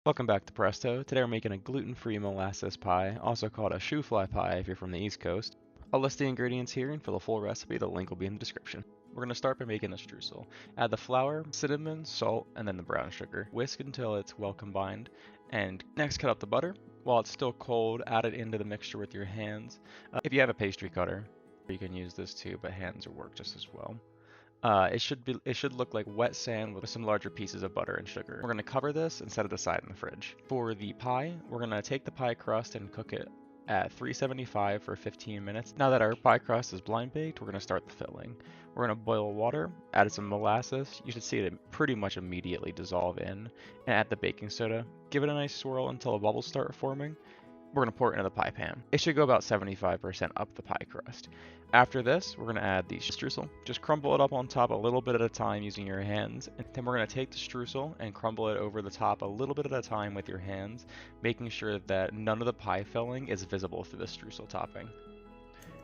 Welcome back to Presto. Today we're making a gluten-free molasses pie, also called a Shoefly pie if you're from the East Coast. I'll list the ingredients here, and for the full recipe, the link will be in the description. We're going to start by making the streusel. Add the flour, cinnamon, salt, and then the brown sugar. Whisk until it's well combined, and next cut up the butter. While it's still cold, add it into the mixture with your hands. If you have a pastry cutter, you can use this too, but hands will work just as well. It should look like wet sand with some larger pieces of butter and sugar. We're going to cover this and set it aside in the fridge. For the pie, we're going to take the pie crust and cook it at 375 for 15 minutes. Now that our pie crust is blind baked, we're going to start the filling. We're going to boil water, add some molasses. You should see it pretty much immediately dissolve in, and add the baking soda. Give it a nice swirl until the bubbles start forming. We're going to pour it into the pie pan. It should go about 75% up the pie crust. After this, we're going to add the streusel. Just crumble it up on top a little bit at a time using your hands. And then we're going to take the streusel and crumble it over the top a little bit at a time with your hands, making sure that none of the pie filling is visible through the streusel topping.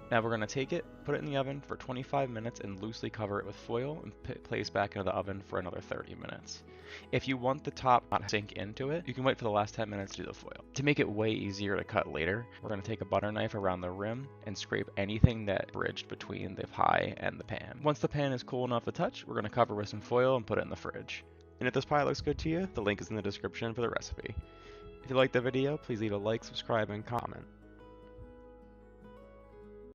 Now we're going to take it, put it in the oven for 25 minutes and loosely cover it with foil and place back into the oven for another 30 minutes. If you want the top not to sink into it, you can wait for the last 10 minutes to do the foil. To make it way easier to cut later, we're going to take a butter knife around the rim and scrape anything that bridged between the pie and the pan. Once the pan is cool enough to touch, we're going to cover with some foil and put it in the fridge. And if this pie looks good to you, the link is in the description for the recipe. If you liked the video, please leave a like, subscribe, and comment.